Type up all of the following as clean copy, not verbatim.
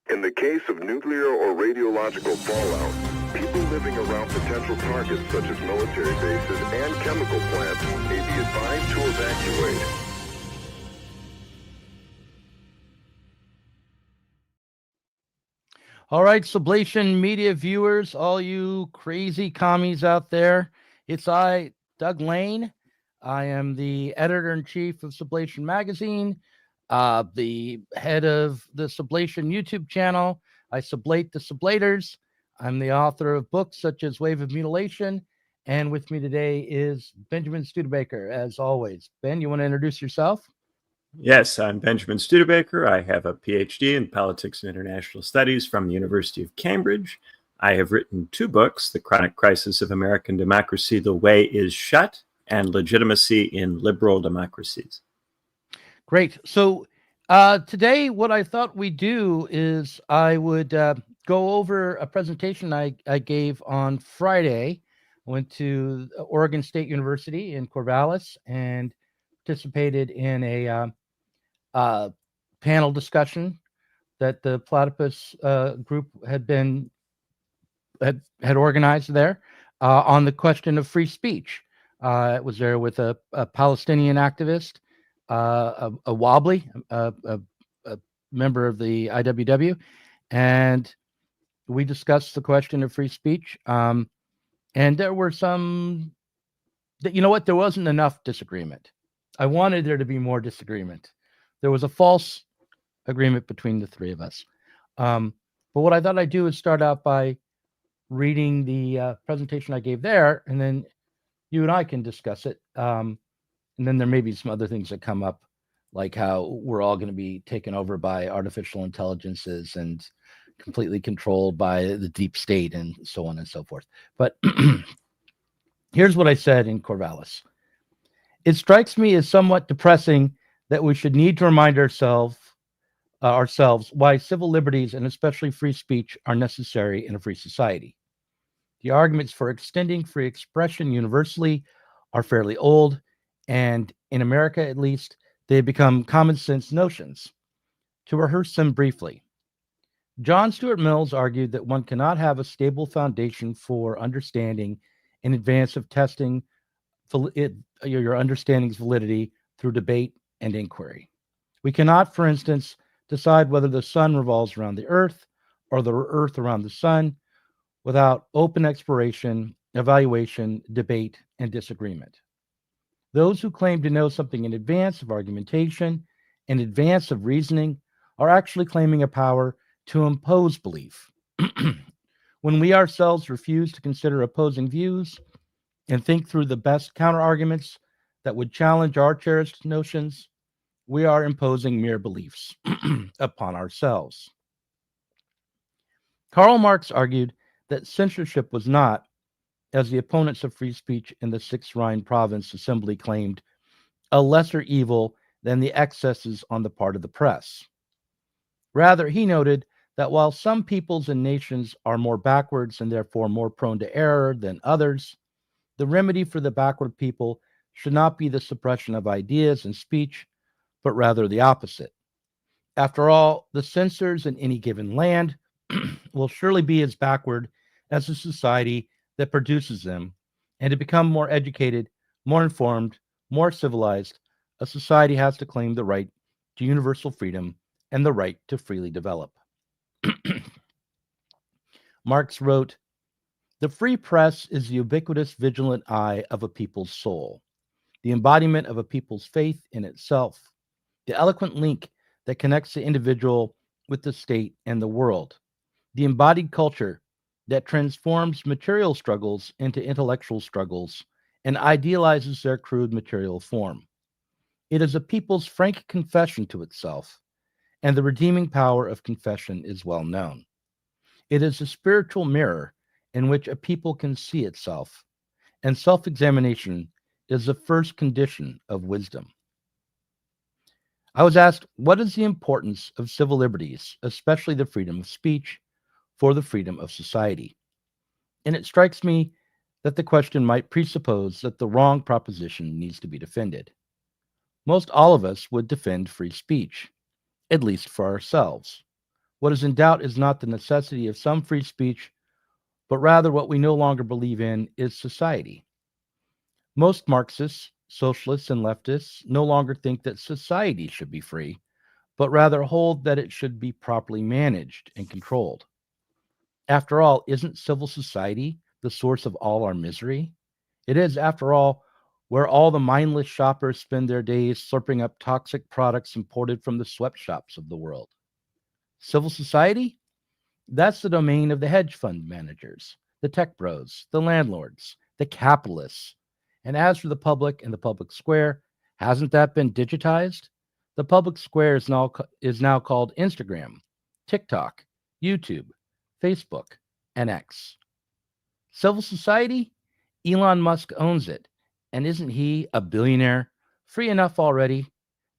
In the case of nuclear or radiological fallout, people living around potential targets such as military bases and chemical plants may be advised to evacuate. All right, Sublation media viewers, all you crazy commies out there, it's I, Doug Lain. I am the editor-in-chief of Sublation Magazine, the head of the Sublation YouTube channel. I sublate the sublators. I'm the author of books such as Wave of Mutilation, and with me today is Benjamin Studebaker, as always. Ben, you want to introduce yourself? Yes, I'm Benjamin Studebaker. I have a PhD in Politics and International Studies from the University of Cambridge. I have written 2 books, The Chronic Crisis of American Democracy, The Way is Shut, and Legitimacy in Liberal Democracies. Great. So today, what I thought we'd do is I would go over a presentation I gave on Friday. I went to Oregon State University in Corvallis and participated in a panel discussion that the Platypus group had organized there on the question of free speech. It was there with a Palestinian activist, a Wobbly, a member of the IWW, and we discussed the question of free speech. And there were some, you know what, there wasn't enough disagreement. I wanted there to be more disagreement. There was a false agreement between the three of us. But what I thought I'd do is start out by reading the presentation I gave there, and then you and I can discuss it. And then there may be some other things that come up, like how we're all going to be taken over by artificial intelligences and completely controlled by the deep state and so on and so forth. But here's what I said in Corvallis. It strikes me as somewhat depressing that we should need to remind ourselves why civil liberties and especially free speech are necessary in a free society. The arguments for extending free expression universally are fairly old, and in America at least, they have become common sense notions. To rehearse them briefly, John Stuart Mills argued that one cannot have a stable foundation for understanding in advance of testing your understanding's validity through debate and inquiry. We cannot, for instance, decide whether the sun revolves around the earth or the earth around the sun without open exploration, evaluation, debate, and disagreement. Those who claim to know something in advance of argumentation, in advance of reasoning, are actually claiming a power to impose belief. When we ourselves refuse to consider opposing views and think through the best counterarguments that would challenge our cherished notions, we are imposing mere beliefs upon ourselves. Karl Marx argued that censorship was not, as the opponents of free speech in the Sixth Rhine province assembly claimed, a lesser evil than the excesses on the part of the press. Rather, he noted that while some peoples and nations are more backwards and therefore more prone to error than others, the remedy for the backward people should not be the suppression of ideas and speech, but rather the opposite. After all, the censors in any given land will surely be as backward as the society that produces them, and to become more educated, more informed, more civilized, a society has to claim the right to universal freedom and the right to freely develop. Marx wrote, "The free press is the ubiquitous vigilant eye of a people's soul, the embodiment of a people's faith in itself, the eloquent link that connects the individual with the state and the world, the embodied culture that transforms material struggles into intellectual struggles and idealizes their crude material form. It is a people's frank confession to itself, and the redeeming power of confession is well known. It is a spiritual mirror in which a people can see itself, and self-examination is the first condition of wisdom." I was asked, what is the importance of civil liberties, especially the freedom of speech, for the freedom of society? And it strikes me that the question might presuppose that the wrong proposition needs to be defended. Most all of us would defend free speech, at least for ourselves. What is in doubt is not the necessity of some free speech, but rather what we no longer believe in is society. Most Marxists, socialists, and leftists no longer think that society should be free, but rather hold that it should be properly managed and controlled. After all, isn't civil society the source of all our misery? It is, after all, where all the mindless shoppers spend their days slurping up toxic products imported from the sweatshops of the world. Civil society? That's the domain of the hedge fund managers, the tech bros, the landlords, the capitalists. And as for the public and the public square, hasn't that been digitized? The public square is now called Instagram, TikTok, YouTube, Facebook, and X. Civil society? Elon Musk owns it. And isn't he a billionaire? Free enough already.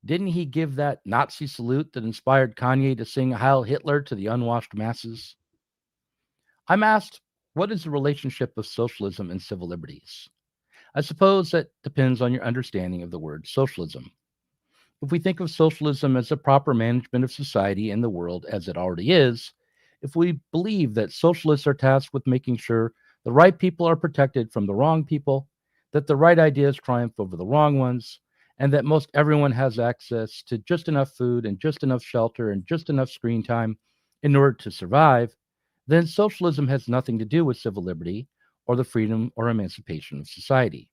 Didn't he give that Nazi salute that inspired Kanye to sing Heil Hitler to the unwashed masses? I'm asked, what is the relationship of socialism and civil liberties? I suppose that depends on your understanding of the word socialism. If we think of socialism as the proper management of society and the world as it already is, if we believe that socialists are tasked with making sure the right people are protected from the wrong people, that the right ideas triumph over the wrong ones, and that most everyone has access to just enough food and just enough shelter and just enough screen time in order to survive, then socialism has nothing to do with civil liberty or the freedom or emancipation of society.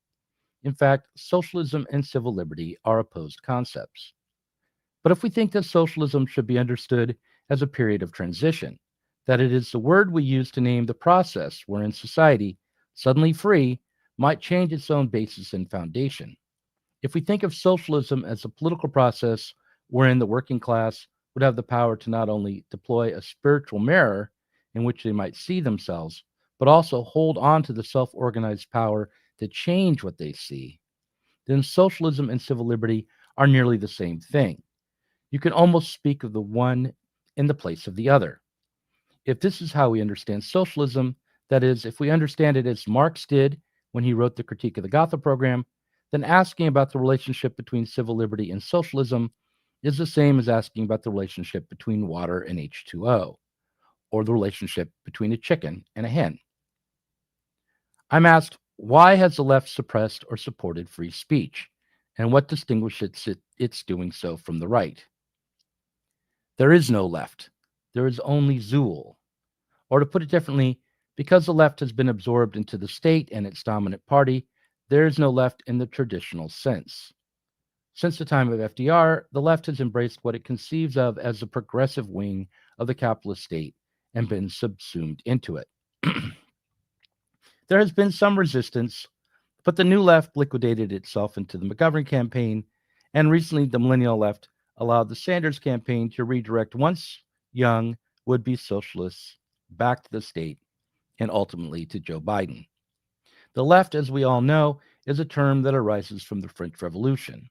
In fact, socialism and civil liberty are opposed concepts. But if we think that socialism should be understood as a period of transition, that it is the word we use to name the process wherein society, suddenly free, might change its own basis and foundation. If we think of socialism as a political process wherein the working class would have the power to not only deploy a spiritual mirror in which they might see themselves, but also hold on to the self organized power to change what they see, then socialism and civil liberty are nearly the same thing. You can almost speak of the one in the place of the other. If this is how we understand socialism, that is, if we understand it as Marx did when he wrote the Critique of the Gotha program, then asking about the relationship between civil liberty and socialism is the same as asking about the relationship between water and H2O, or the relationship between a chicken and a hen. I'm asked, why has the left suppressed or supported free speech? And what distinguishes its doing so from the right? There is no left. There is only Zool. Or to put it differently, because the left has been absorbed into the state and its dominant party, there is no left in the traditional sense. Since the time of FDR, the left has embraced what it conceives of as the progressive wing of the capitalist state and been subsumed into it. There has been some resistance, but the new left liquidated itself into the McGovern campaign, and recently the millennial left allowed the Sanders campaign to redirect once young would-be socialists back to the state and ultimately to Joe Biden. The left, as we all know, is a term that arises from the French Revolution.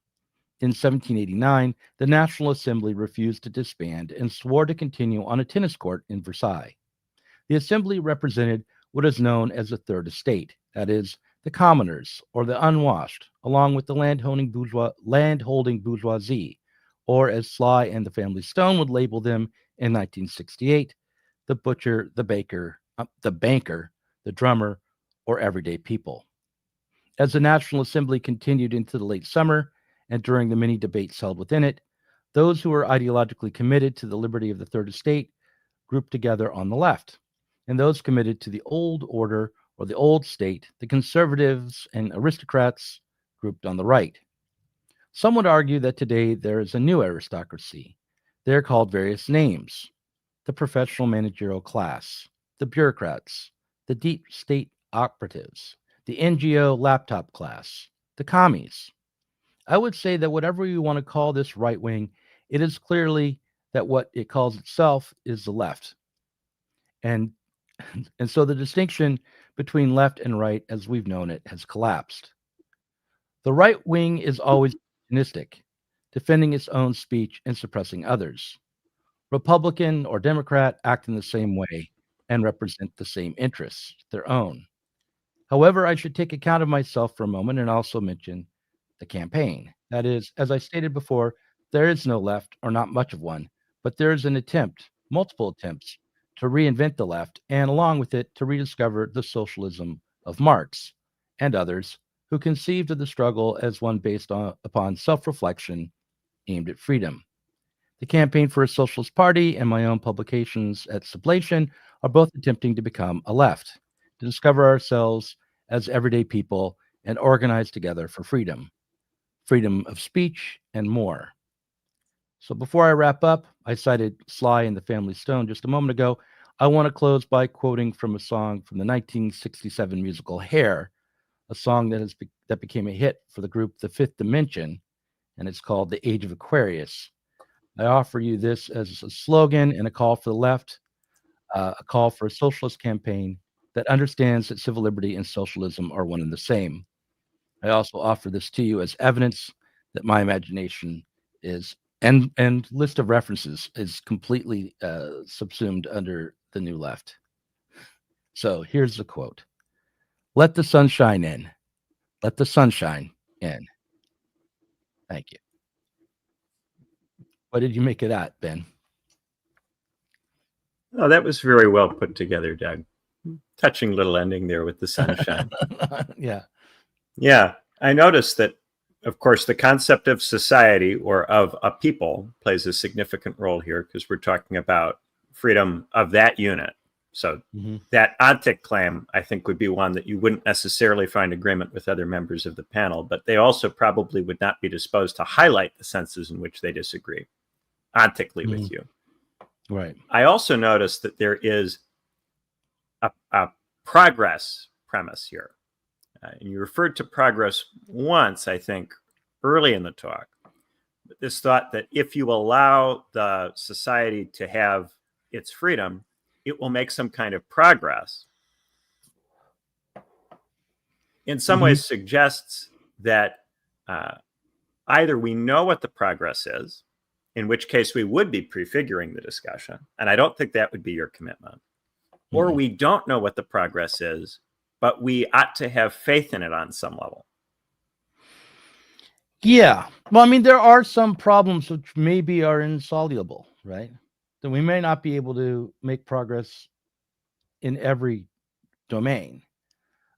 In 1789, the National Assembly refused to disband and swore to continue on a tennis court in Versailles. The Assembly represented what is known as the Third Estate, that is, the commoners or the unwashed, along with the landholding bourgeoisie, or as Sly and the Family Stone would label them in 1968, the butcher, the baker, the banker, the drummer, or everyday people. As the National Assembly continued into the late summer and during the many debates held within it, those who were ideologically committed to the liberty of the Third Estate grouped together on the left, and those committed to the old order or the old state, the conservatives and aristocrats, grouped on the right. Some would argue that today there is a new aristocracy. They are called various names: the professional managerial class, the bureaucrats, the deep state operatives, the NGO laptop class, the commies. I would say that whatever you want to call this right wing, it is clearly that what it calls itself is the left. And so the distinction between left and right, as we've known it, has collapsed. The right wing is always opportunistic, defending its own speech and suppressing others. Republican or Democrat act in the same way and represent the same interests, their own. However, I should take account of myself for a moment and also mention the campaign. That is, as I stated before, there is no left or not much of one, but there is an attempt, multiple attempts to reinvent the left, and along with it, to rediscover the socialism of Marx and others who conceived of the struggle as one based upon self-reflection aimed at freedom. The Campaign for a Socialist Party and my own publications at Sublation are both attempting to become a left, to discover ourselves as everyday people and organize together for freedom, freedom of speech, and more. So before I wrap up, I cited Sly and the Family Stone just a moment ago. I want to close by quoting from a song from the 1967 musical Hair, a song that became a hit for the group The Fifth Dimension, and it's called The Age of Aquarius. I offer you this as a slogan and a call for the left, a call for a socialist campaign that understands that civil liberty and socialism are one and the same. I also offer this to you as evidence that my imagination is and list of references is completely subsumed under the new left. So here's the quote: "Let the sunshine in. Let the sunshine in." Thank you. What did you make of that, Ben? Oh, that was very well put together, Doug. Touching little ending there with the sunshine. Yeah. Yeah. I noticed that, of course, the concept of society or of a people plays a significant role here because we're talking about freedom of that unit. So that Ontic claim, I think, would be one that you wouldn't necessarily find agreement with other members of the panel, but they also probably would not be disposed to highlight the senses in which they disagree ontically with you. Right. I also noticed that there is a progress premise here. And you referred to progress once, I think, early in the talk. This thought that if you allow the society to have its freedom, it will make some kind of progress. In some ways suggests that either we know what the progress is, in which case we would be prefiguring the discussion, and I don't think that would be your commitment, or we don't know what the progress is, but we ought to have faith in it on some level. Yeah. Well, I mean, there are some problems which maybe are insoluble, right? That we may not be able to make progress in every domain.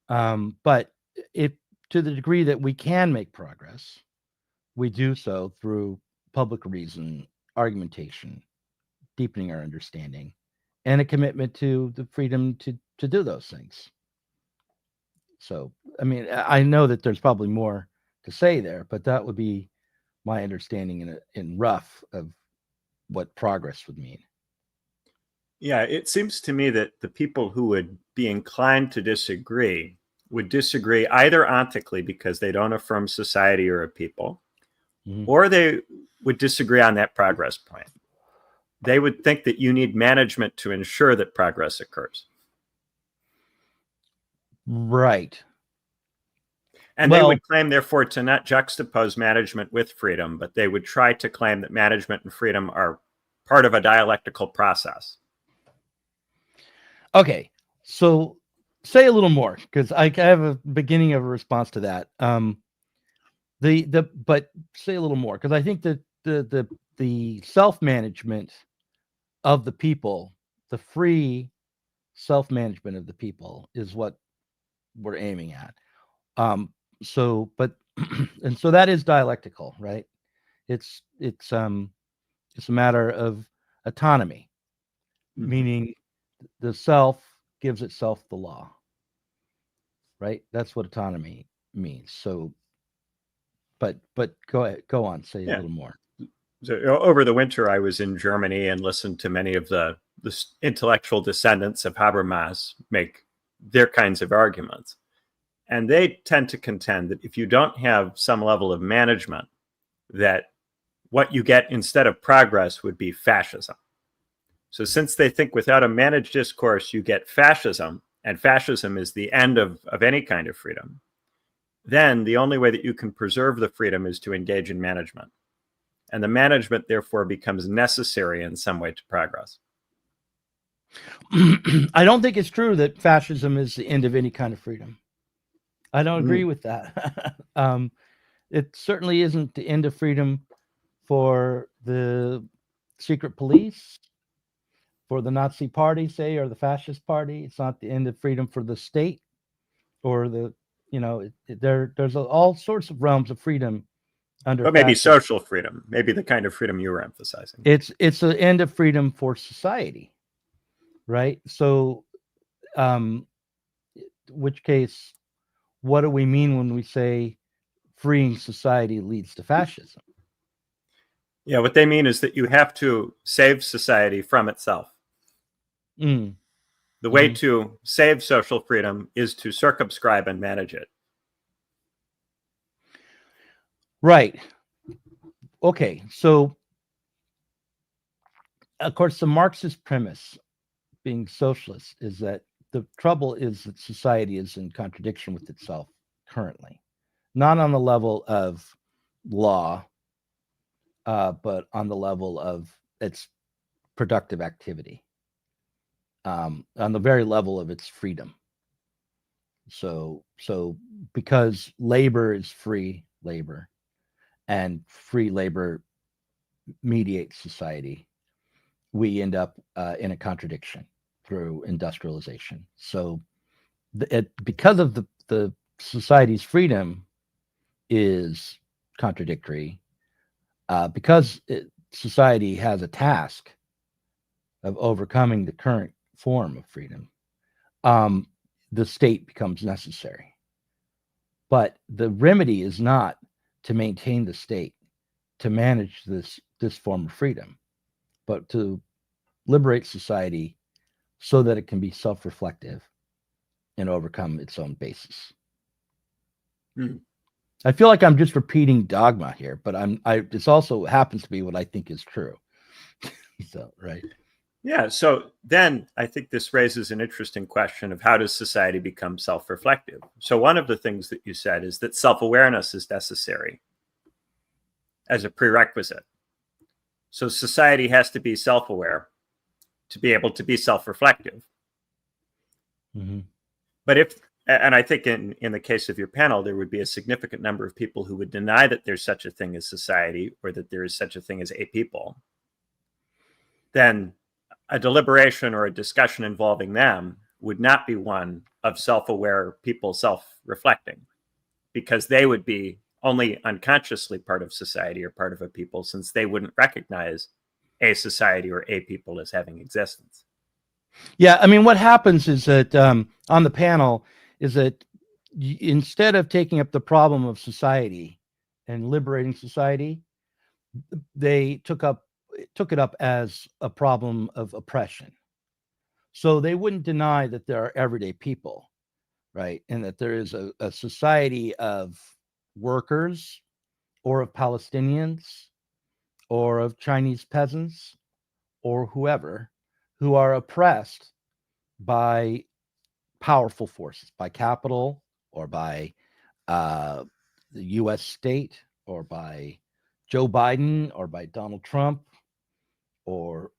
But if to the degree that we can make progress, we do so through public reason, argumentation, deepening our understanding, and a commitment to the freedom to do those things. So, I mean, I know that there's probably more to say there, but that would be my understanding in rough of what progress would mean. Yeah, it seems to me that the people who would be inclined to disagree would disagree either ontically because they don't affirm society or a people, or they would disagree on that progress point. They would think that you need management to ensure that progress occurs. Right. And they would claim, therefore, to not juxtapose management with freedom, but they would try to claim that management and freedom are part of a dialectical process. Okay, so say a little more, because I have a beginning of a response to that. But say a little more, because I think that the self-management of the people, the free self-management of the people, is what we're aiming at. So that is dialectical, right? It's a matter of autonomy, meaning the self gives itself the law, right? That's what autonomy means. So, but go on, say a little more. So over the winter, I was in Germany and listened to many of the intellectual descendants of Habermas make their kinds of arguments. And they tend to contend that if you don't have some level of management, that what you get instead of progress would be fascism. So since they think without a managed discourse, you get fascism, and fascism is the end of any kind of freedom, then the only way that you can preserve the freedom is to engage in management. And the management, therefore, becomes necessary in some way to progress. I don't think it's true that fascism is the end of any kind of freedom. I don't agree with that. It certainly isn't the end of freedom for the secret police. for the Nazi party, say, or the fascist party. It's not the end of freedom for the state, or the, there's all sorts of realms of freedom under. But maybe fascism. social freedom, maybe the kind of freedom you were emphasizing. It's the end of freedom for society, right? So, which case, what do we mean when we say freeing society leads to fascism? Yeah, what they mean is that you have to save society from itself. The way to save social freedom is to circumscribe and manage it. Right. Okay. So, of course, the Marxist premise, being socialist, is that the trouble is that society is in contradiction with itself currently, not on the level of law, but on the level of its productive activity, on the very level of its freedom. So because labor is free labor, and free labor mediates society, we end up in a contradiction through industrialization. So because of the society's freedom is contradictory, because society has a task of overcoming the current form of freedom, the state becomes necessary. But the remedy is not to maintain the state, to manage this form of freedom, but to liberate society so that it can be self-reflective and overcome its own basis. I feel like I'm just repeating dogma here, but this also happens to be what I think is true. So, right. Yeah. So then I think this raises an interesting question of how does society become self-reflective? So one of the things that you said is that self-awareness is necessary as a prerequisite. So society has to be self-aware to be able to be self-reflective. But and I think in the case of your panel, there would be a significant number of people who would deny that there's such a thing as society, or that there is such a thing as a people. Then a deliberation or a discussion involving them would not be one of self-aware people self-reflecting, because they would be only unconsciously part of society or part of a people, since they wouldn't recognize a society or a people as having existence. Yeah, I mean, what happens is that on the panel is that instead of taking up the problem of society and liberating society, they took it up as a problem of oppression. So they wouldn't deny that there are everyday people, right? And that there is a society of workers, or of Palestinians, or of Chinese peasants, or whoever, who are oppressed by powerful forces, by capital, or by the U.S. state, or by Joe Biden, or by Donald Trump, or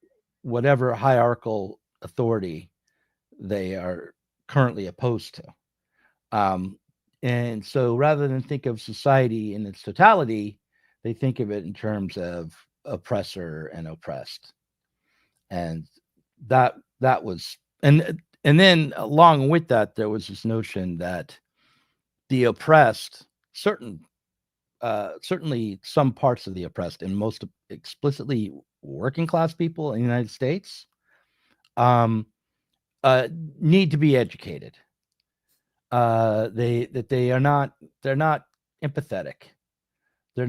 whatever hierarchical authority they are currently opposed to. And so rather than think of society in its totality, they think of it in terms of oppressor and oppressed. And that was, and then along with that, there was this notion that the oppressed, certainly some parts of the oppressed, and most explicitly working class people in the United States, need to be educated. They're not empathetic. They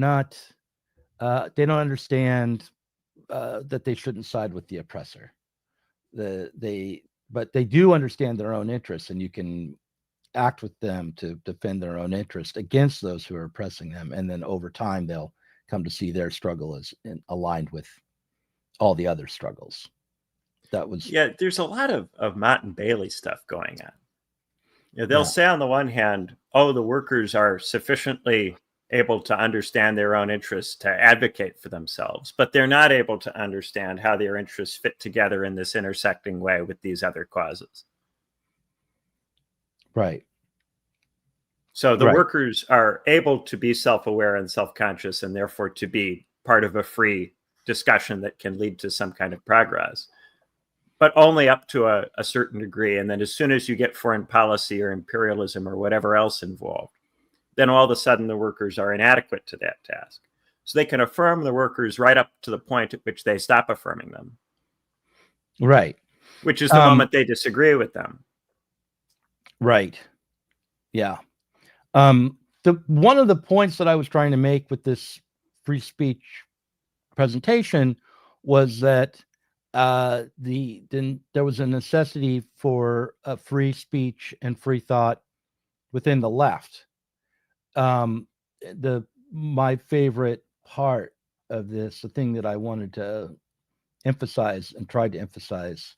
don't understand that they shouldn't side with the oppressor. But they do understand their own interests, and you can act with them to defend their own interest against those who are oppressing them. And then over time, they'll come to see their struggle as aligned with all the other struggles. There's a lot of Mott and Bailey stuff going on. They'll say on the one hand, oh, the workers are sufficiently able to understand their own interests to advocate for themselves, but they're not able to understand how their interests fit together in this intersecting way with these other causes. Right. So the workers are able to be self-aware and self-conscious, and therefore to be part of a free discussion that can lead to some kind of progress. but only up to a certain degree. And then as soon as you get foreign policy or imperialism or whatever else involved, then all of a sudden the workers are inadequate to that task. So they can affirm the workers right up to the point at which they stop affirming them. Right. Which is the moment they disagree with them. Right. Yeah. One of the points that I was trying to make with this free speech presentation was that there was a necessity for free speech and free thought within the left. My favorite part of this, the thing that I wanted to emphasize and tried to emphasize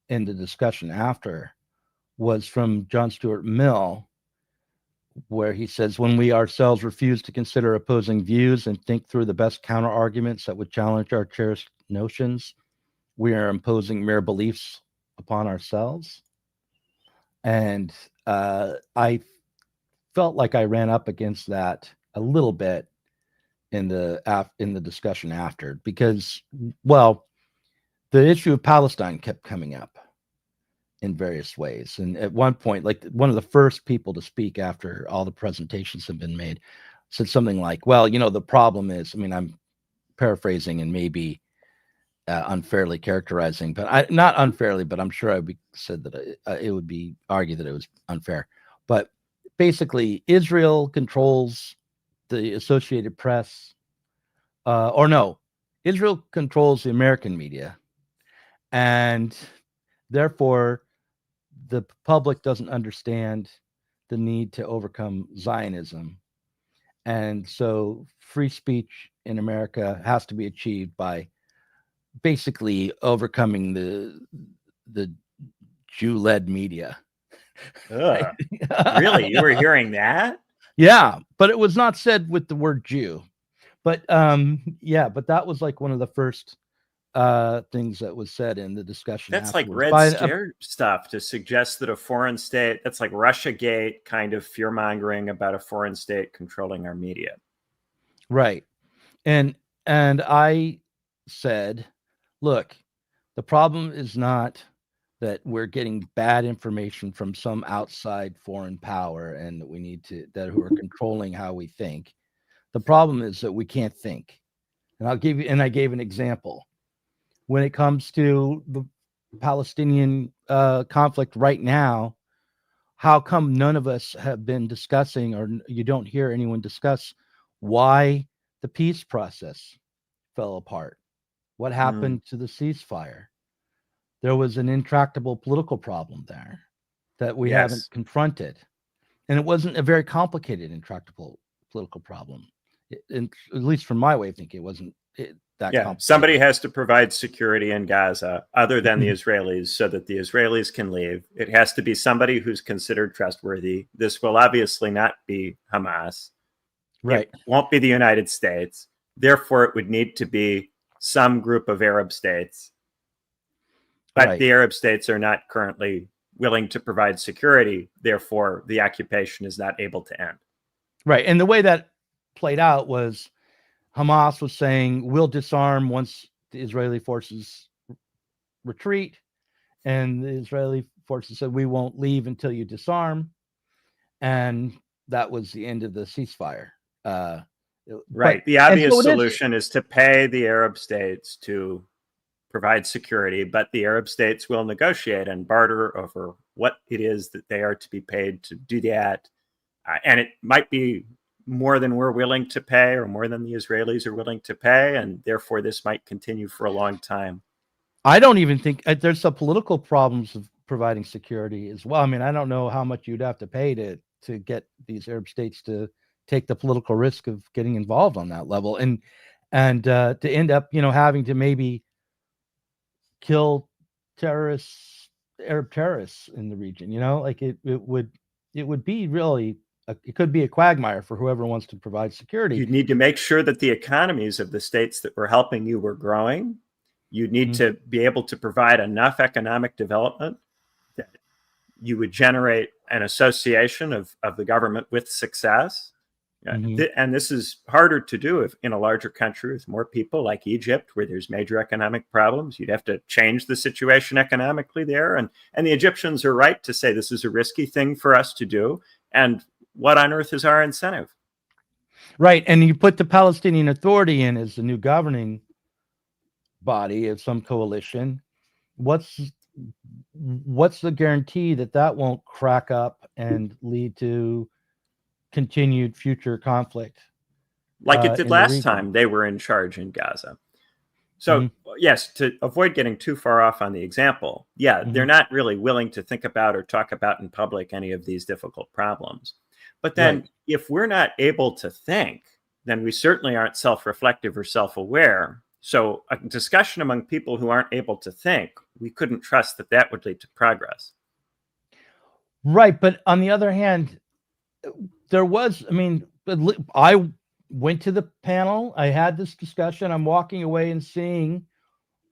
in the discussion after, was from John Stuart Mill, where he says, when we ourselves refuse to consider opposing views and think through the best counter arguments that would challenge our cherished notions, we are imposing mere beliefs upon ourselves. And I felt like I ran up against that a little bit in the discussion after, because, well, the issue of Palestine kept coming up in various ways. And at one point, like one of the first people to speak after all the presentations have been made said something like, well, the problem is, I mean, I'm paraphrasing and maybe unfairly characterizing, but not unfairly, but I'm sure said that it would be argued that it was unfair. But basically, Israel controls the Associated Press, Israel controls the American media, and therefore the public doesn't understand the need to overcome Zionism. And so free speech in America has to be achieved by basically overcoming the Jew-led media. Really? You were hearing that? Yeah, but it was not said with the word Jew. But but that was like one of the first things that was said in the discussion. That's afterwards. like Red Scare stuff to suggest that a foreign state, that's like Russiagate kind of fear-mongering about a foreign state controlling our media. Right. And I said, look, the problem is not that we're getting bad information from some outside foreign power and that we need who are controlling how we think. The problem is that we can't think. And I gave an example. When it comes to the Palestinian conflict right now, how come none of us have been discussing, or you don't hear anyone discuss, why the peace process fell apart? What happened to the ceasefire? There was an intractable political problem there that we haven't confronted. And it wasn't a very complicated, intractable political problem. At least from my way of thinking, it wasn't that complicated. Somebody has to provide security in Gaza other than the Israelis so that the Israelis can leave. It has to be somebody who's considered trustworthy. This will obviously not be Hamas. Right. It won't be the United States. Therefore, it would need to be some group of Arab states. But the Arab states are not currently willing to provide security. Therefore, the occupation is not able to end. Right. And the way that played out was Hamas was saying, we'll disarm once the Israeli forces retreat. And the Israeli forces said, we won't leave until you disarm. And that was the end of the ceasefire. Right. The obvious solution is to pay the Arab states to provide security, but the Arab states will negotiate and barter over what it is that they are to be paid to do that. And it might be more than we're willing to pay or more than the Israelis are willing to pay. And therefore, this might continue for a long time. I don't even think there's some political problems of providing security as well. I mean, I don't know how much you'd have to pay to get these Arab states to take the political risk of getting involved on that level and to end up, having to maybe kill Arab terrorists in the region, like it would be really, it could be a quagmire for whoever wants to provide security. You need to make sure that the economies of the states that were helping you were growing. You need to be able to provide enough economic development that you would generate an association of the government with success. And this is harder to do if in a larger country with more people like Egypt, where there's major economic problems. You'd have to change the situation economically there. And the Egyptians are right to say this is a risky thing for us to do. And what on earth is our incentive? Right. And you put the Palestinian Authority in as the new governing body of some coalition. What's the guarantee that that won't crack up and lead to continued future conflict? Like it did last time they were in charge in Gaza. So, yes, to avoid getting too far off on the example, they're not really willing to think about or talk about in public any of these difficult problems. But then if we're not able to think, then we certainly aren't self-reflective or self-aware. So a discussion among people who aren't able to think, we couldn't trust that that would lead to progress. Right. But on the other hand, there was, I went to the panel. I had this discussion. I'm walking away and seeing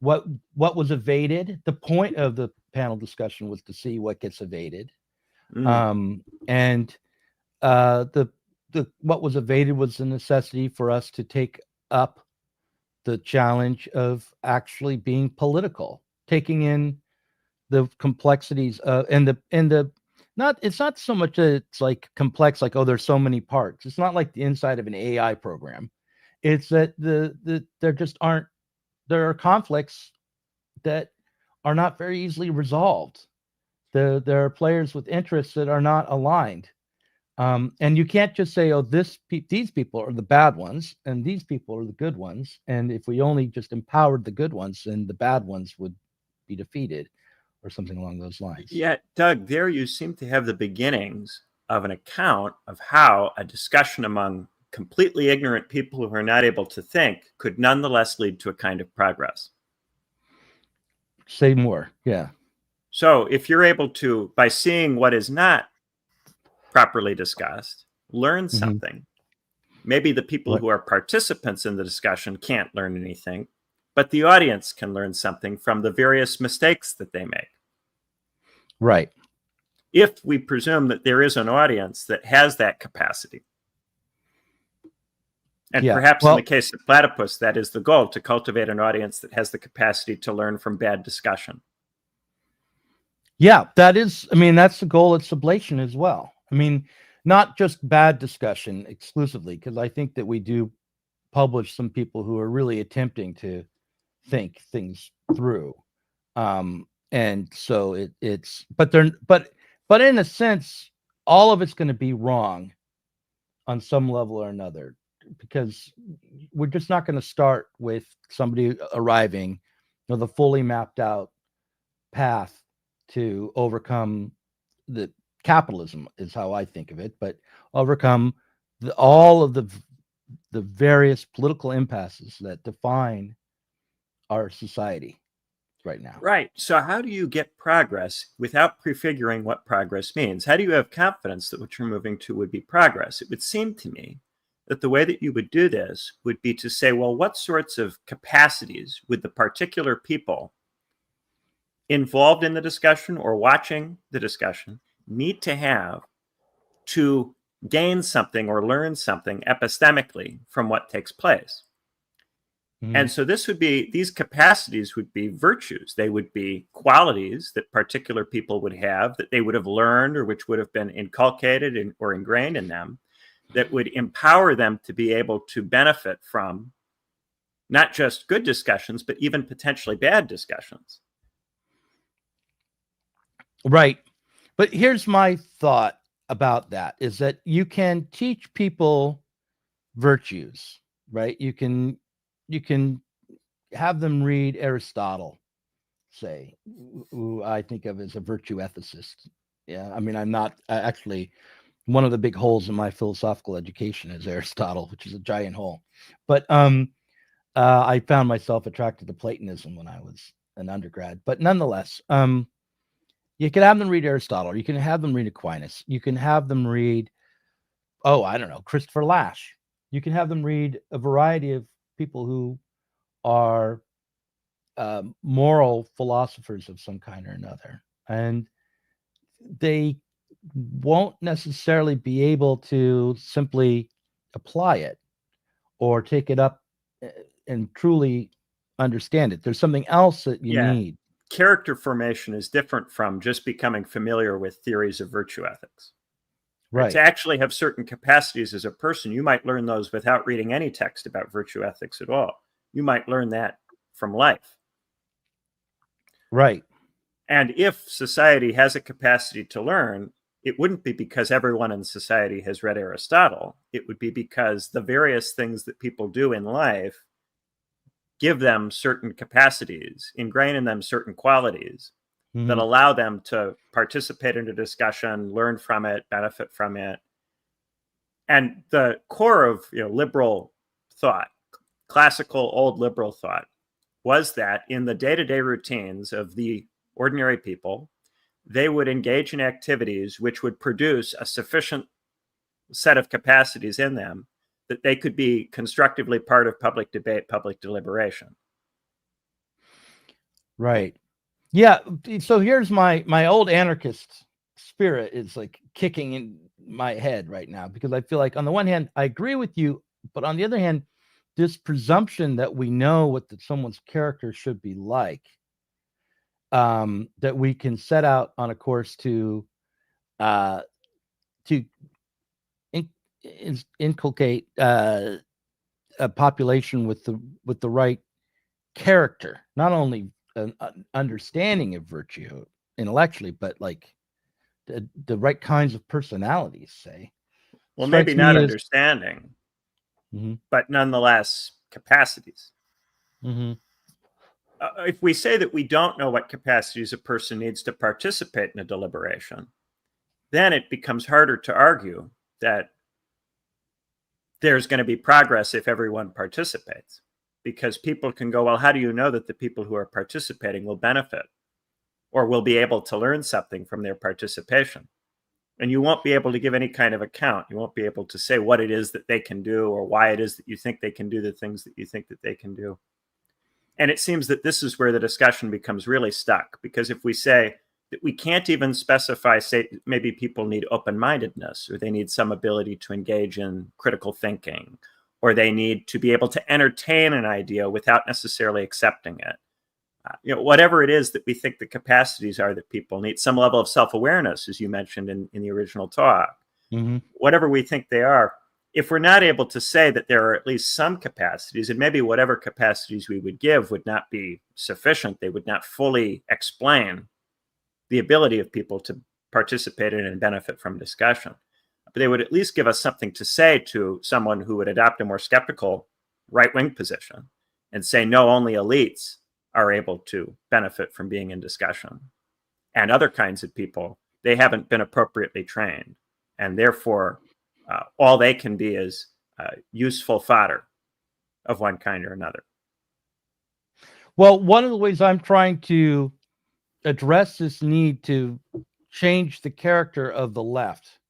what was evaded. The point of the panel discussion was to see what gets evaded. And what was evaded was the necessity for us to take up the challenge of actually being political, taking in the complexities it's not so much that it's like complex, like, oh, there's so many parts. It's not like the inside of an AI program. It's that there are conflicts that are not very easily resolved. There are players with interests that are not aligned. And you can't just say, oh, these people are the bad ones and these people are the good ones. And if we only just empowered the good ones, then the bad ones would be defeated, or something along those lines. Yeah, Doug, there you seem to have the beginnings of an account of how a discussion among completely ignorant people who are not able to think could nonetheless lead to a kind of progress. Say more. Yeah. So if you're able to, by seeing what is not properly discussed, learn something. Maybe the people who are participants in the discussion can't learn anything, but the audience can learn something from the various mistakes that they make. Right. If we presume that there is an audience that has that capacity. And perhaps in the case of Platypus, that is the goal, to cultivate an audience that has the capacity to learn from bad discussion. Yeah, that's the goal of Sublation as well. Not just bad discussion exclusively, because I think that we do publish some people who are really attempting to think things through. And so but in a sense, all of it's going to be wrong on some level or another, because we're just not going to start with somebody arriving with a fully mapped out path to overcome the capitalism, is how I think of it, but overcome all of the various political impasses that define our society right now. Right. So how do you get progress without prefiguring what progress means? How do you have confidence that what you're moving to would be progress? It would seem to me that the way that you would do this would be to say, well, what sorts of capacities would the particular people involved in the discussion or watching the discussion need to have to gain something or learn something epistemically from what takes place? And so these capacities would be virtues. They would be qualities that particular people would have, that they would have learned or which would have been inculcated or ingrained in them, that would empower them to be able to benefit from not just good discussions, but even potentially bad discussions. Right. But here's my thought about that, is that you can teach people virtues, right? You can have them read Aristotle, say, who I think of as a virtue ethicist. Yeah, I'm not actually, one of the big holes in my philosophical education is Aristotle, which is a giant hole. But I found myself attracted to Platonism when I was an undergrad. But nonetheless, you can have them read Aristotle. You can have them read Aquinas. You can have them read, Christopher Lasch. You can have them read a variety of people who are moral philosophers of some kind or another. And they won't necessarily be able to simply apply it or take it up and truly understand it. There's something else that you need. Character formation is different from just becoming familiar with theories of virtue ethics. Right. To actually have certain capacities as a person, you might learn those without reading any text about virtue ethics at all. You might learn that from life. Right. And if society has a capacity to learn, it wouldn't be because everyone in society has read Aristotle. It would be because the various things that people do in life give them certain capacities, ingrain in them certain qualities that allow them to participate in a discussion, learn from it, benefit from it. And the core of liberal thought, classical old liberal thought, was that in the day-to-day routines of the ordinary people, they would engage in activities which would produce a sufficient set of capacities in them that they could be constructively part of public debate, public deliberation. Right. Yeah. So here's my old anarchist spirit is like kicking in my head right now, because I feel like on the one hand, I agree with you, but on the other hand, this presumption that we know what someone's character should be like, that we can set out on a course to inculcate a population with the right character, not only an understanding of virtue intellectually, but like the right kinds of personalities, say. Well, maybe not understanding, but nonetheless capacities. If we say that we don't know what capacities a person needs to participate in a deliberation, then it becomes harder to argue that there's going to be progress if everyone participates, because people can go, well, how do you know that the people who are participating will benefit or will be able to learn something from their participation? And you won't be able to give any kind of account. You won't be able to say what it is that they can do or why it is that you think they can do the things that you think that they can do. And it seems that this is where the discussion becomes really stuck, because if we say that we can't even specify, say, maybe people need open-mindedness, or they need some ability to engage in critical thinking, or they need to be able to entertain an idea without necessarily accepting it. Whatever it is that we think the capacities are that people need, some level of self-awareness, as you mentioned in the original talk, whatever we think they are, if we're not able to say that there are at least some capacities, and maybe whatever capacities we would give would not be sufficient, they would not fully explain the ability of people to participate in and benefit from discussion, but they would at least give us something to say to someone who would adopt a more skeptical right-wing position and say, no, only elites are able to benefit from being in discussion. And other kinds of people, they haven't been appropriately trained. And therefore, all they can be is useful fodder of one kind or another. Well, one of the ways I'm trying to address this need to change the character of the left,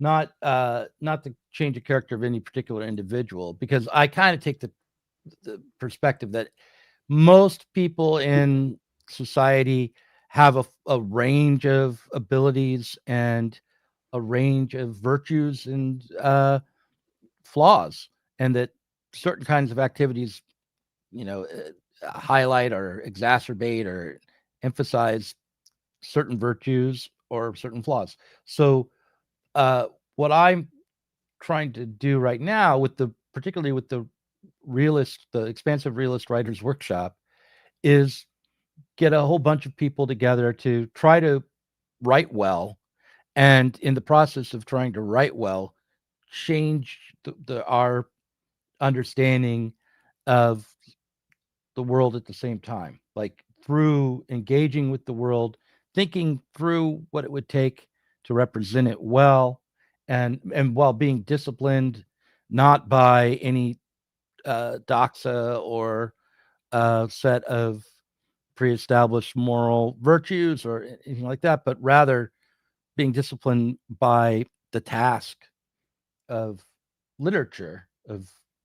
not to change the character of any particular individual, because I kind of take the perspective that most people in society have a range of abilities and a range of virtues and flaws, and that certain kinds of activities, highlight or exacerbate or emphasize certain virtues or certain flaws. So what I'm trying to do right now, particularly with the expansive realist writers workshop, is get a whole bunch of people together to try to write well, and in the process of trying to write well, change our understanding of the world at the same time, like through engaging with the world, thinking through what it would take to represent it well, and while being disciplined not by any doxa or set of pre-established moral virtues or anything like that, but rather being disciplined by the task of literature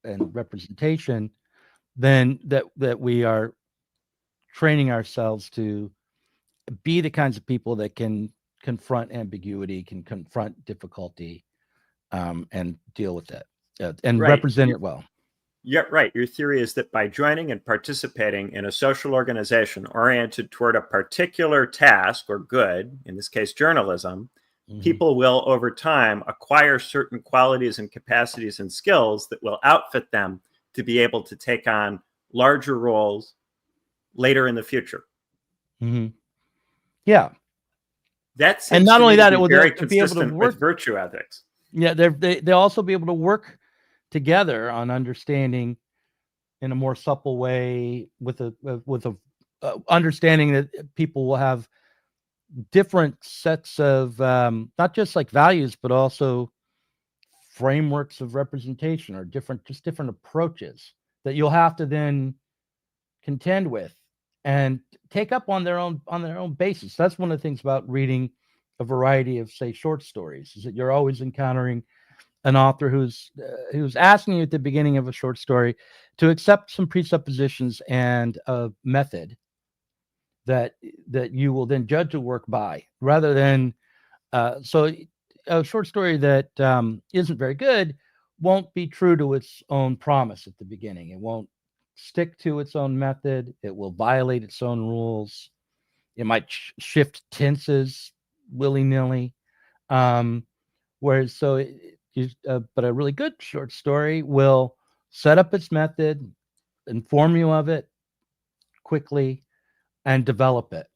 and representation, then that we are training ourselves to be the kinds of people that can confront ambiguity, can confront difficulty, and deal with it. and Right. represent it well. Yeah, right. Your theory is that by joining and participating in a social organization oriented toward a particular task or good, in this case, journalism, people will over time acquire certain qualities and capacities and skills that will outfit them to be able to take on larger roles later in the future. Yeah. That seems And not to only me that, to it be will very be able to consistent work. with virtue ethics. Yeah, they'll also be able to work together on understanding in a more supple way with a understanding that people will have different sets of not just like values, but also frameworks of representation or different approaches that you'll have to then contend with and take up on their own basis. That's one of the things about reading a variety of, say, short stories, is that you're always encountering an author who's asking you at the beginning of a short story to accept some presuppositions and a method that you will then judge the work by, rather than so a short story that isn't very good won't be true to its own promise at the beginning. It won't stick to its own method. It will violate its own rules. It might shift tenses willy-nilly. Whereas, but a really good short story will set up its method, inform you of it quickly, and develop it,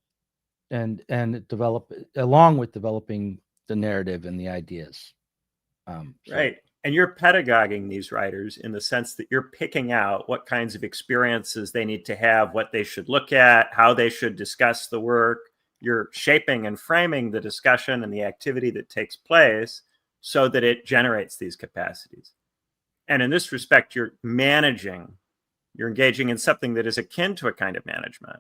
and develop it along with developing the narrative and the ideas. Right. And you're pedagoguing these writers in the sense that you're picking out what kinds of experiences they need to have, what they should look at, how they should discuss the work. You're shaping and framing the discussion and the activity that takes place so that it generates these capacities. And in this respect, you're engaging in something that is akin to a kind of management.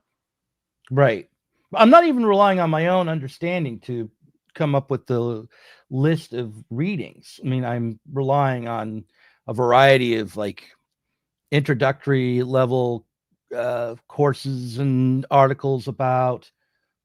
Right. I'm not even relying on my own understanding to come up with the list of readings. I mean, I'm relying on a variety of like introductory level courses and articles about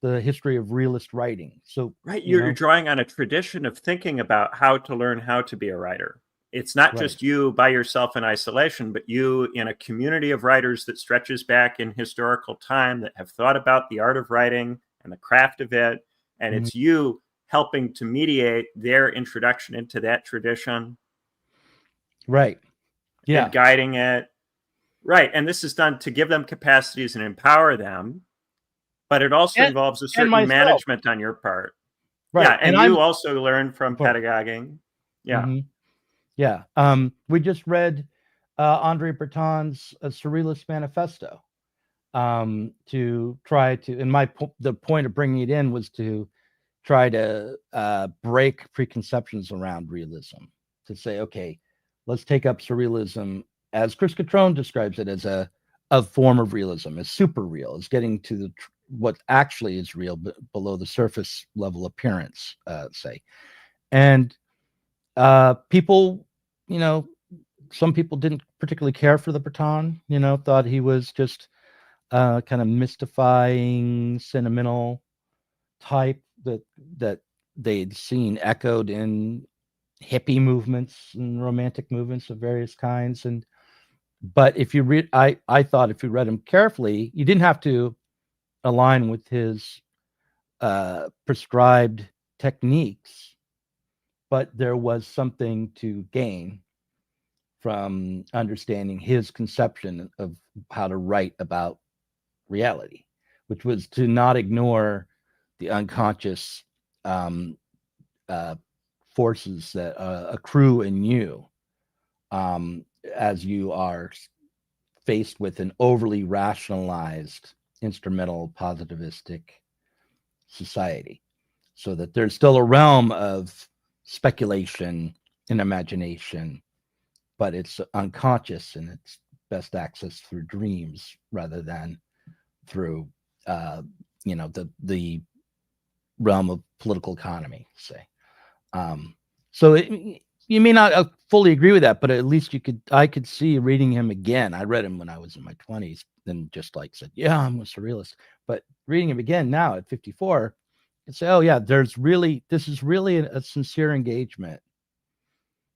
the history of realist writing. So right, you're drawing on a tradition of thinking about how to learn how to be a writer. It's not just you by yourself in isolation, but you in a community of writers that stretches back in historical time, that have thought about the art of writing and the craft of it. And it's you helping to mediate their introduction into that tradition. Right. Yeah. And guiding it. Right. And this is done to give them capacities and empower them. But it also involves a certain management on your part. Right. Yeah. And you also learn from pedagoguing. Yeah. Yeah. We just read Andre Breton's Surrealist Manifesto to try to, and the point of bringing it in was to try to break preconceptions around realism, to say, okay, let's take up surrealism as Chris Catrone describes it, as a form of realism, as super real, as getting to what actually is real, but below the surface level appearance, say. And people, some people didn't particularly care for the Breton, thought he was just kind of mystifying, sentimental type that they'd seen echoed in hippie movements and romantic movements of various kinds. But if you read, I thought if you read him carefully, you didn't have to align with his prescribed techniques, but there was something to gain from understanding his conception of how to write about reality, which was to not ignore the unconscious forces that accrue in you as you are faced with an overly rationalized, instrumental, positivistic society. So that there's still a realm of speculation and imagination, but it's unconscious and it's best accessed through dreams rather than through the realm of political economy, say. So you may not fully agree with that, but at least I could see reading him again. I read him when I was in my 20s, then just like said, yeah, I'm a surrealist. But reading him again now at 54, you say, oh yeah, this is really a sincere engagement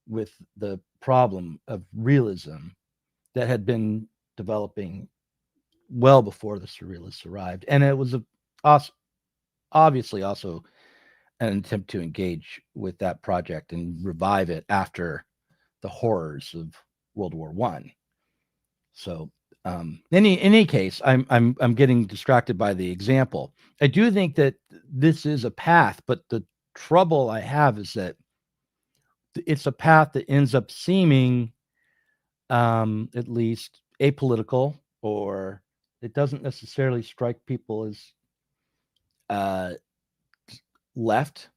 with the problem of realism that had been developing well before the surrealists arrived. And it was obviously also an attempt to engage with that project and revive it after the horrors of World War I. So in any case, I'm getting distracted by the example. I do think that this is a path, but the trouble I have is that it's a path that ends up seeming at least apolitical, or it doesn't necessarily strike people as left.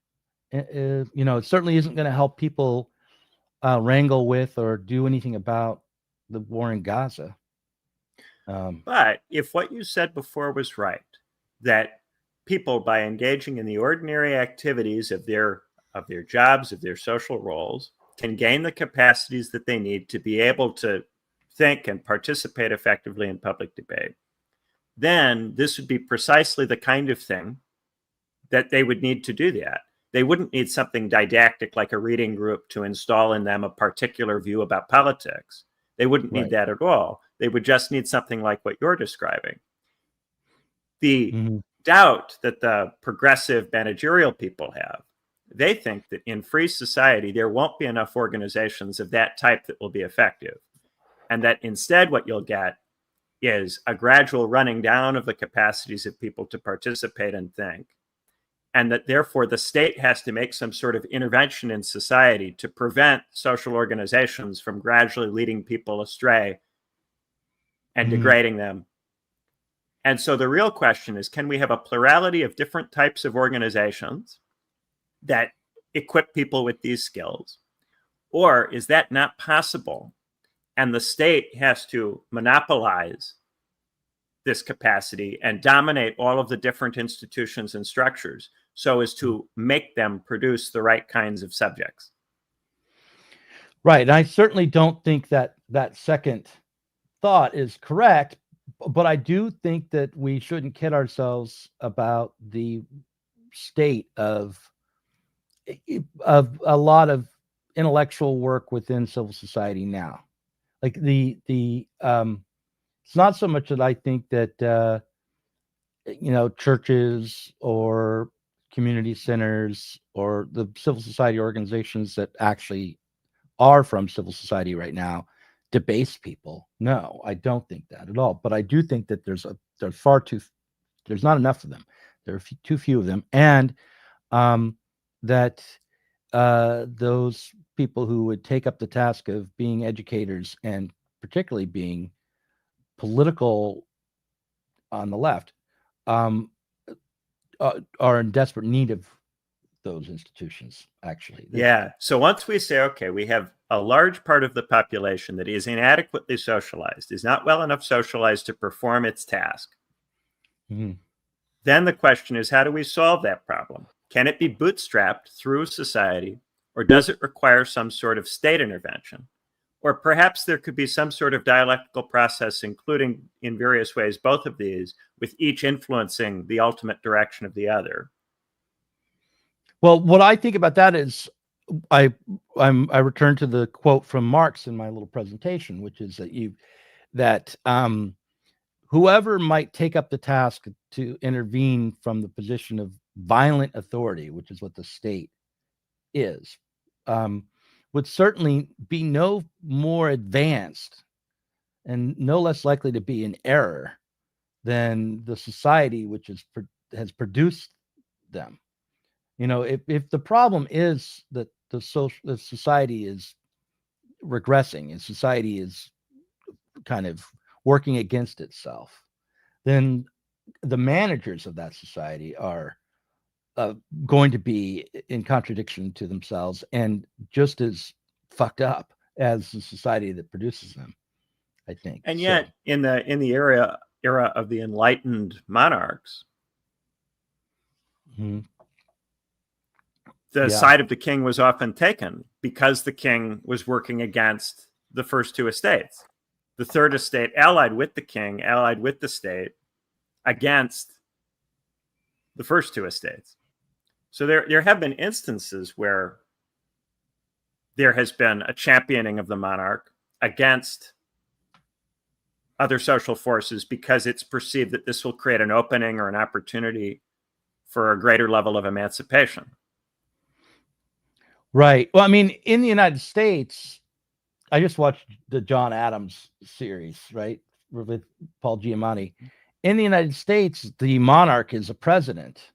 It certainly isn't going to help people wrangle with or do anything about the war in Gaza. But if what you said before was right, that people, by engaging in the ordinary activities of their jobs, of their social roles, can gain the capacities that they need to be able to think and participate effectively in public debate, then this would be precisely the kind of thing that they would need to do that. They wouldn't need something didactic like a reading group to install in them a particular view about politics. They wouldn't need that at all. They would just need something like what you're describing. The doubt that the progressive managerial people have, they think that in free society, there won't be enough organizations of that type that will be effective. And that instead what you'll get is a gradual running down of the capacities of people to participate and think. And that therefore the state has to make some sort of intervention in society to prevent social organizations from gradually leading people astray and degrading them. And so the real question is, can we have a plurality of different types of organizations that equip people with these skills? Or is that not possible? And the state has to monopolize this capacity and dominate all of the different institutions and structures so as to make them produce the right kinds of subjects. Right. And I certainly don't think that that second thought is correct, but I do think that we shouldn't kid ourselves about the state of a lot of intellectual work within civil society now. Like it's not so much that I think that churches or community centers or the civil society organizations that actually are from civil society right now debase people. No, I don't think that at all. But I do think that there's not enough of them. There are too few of them, and that those people who would take up the task of being educators and particularly being political on the left are in desperate need of those institutions, actually. Yeah. So once we say, okay, we have a large part of the population that is inadequately socialized, is not well enough socialized to perform its task, then the question is, how do we solve that problem? Can it be bootstrapped through society, or does it require some sort of state intervention? Or perhaps there could be some sort of dialectical process, including in various ways both of these, with each influencing the ultimate direction of the other. Well, what I think about that is I return to the quote from Marx in my little presentation, which is that whoever might take up the task to intervene from the position of violent authority, which is what the state is, would certainly be no more advanced and no less likely to be in error than the society which has produced them. If the problem is that the society is regressing and society is kind of working against itself, then the managers of that society are going to be in contradiction to themselves and just as fucked up as the society that produces them, I think. And yet, in the era of the enlightened monarchs, the side of the king was often taken because the king was working against the first two estates. The third estate allied with the king, allied with the state against the first two estates. So there have been instances where there has been a championing of the monarch against other social forces because it's perceived that this will create an opening or an opportunity for a greater level of emancipation. Right. Well, I mean, in the United States, I just watched the John Adams series, right, with Paul Giamatti. In the United States, the monarch is a president,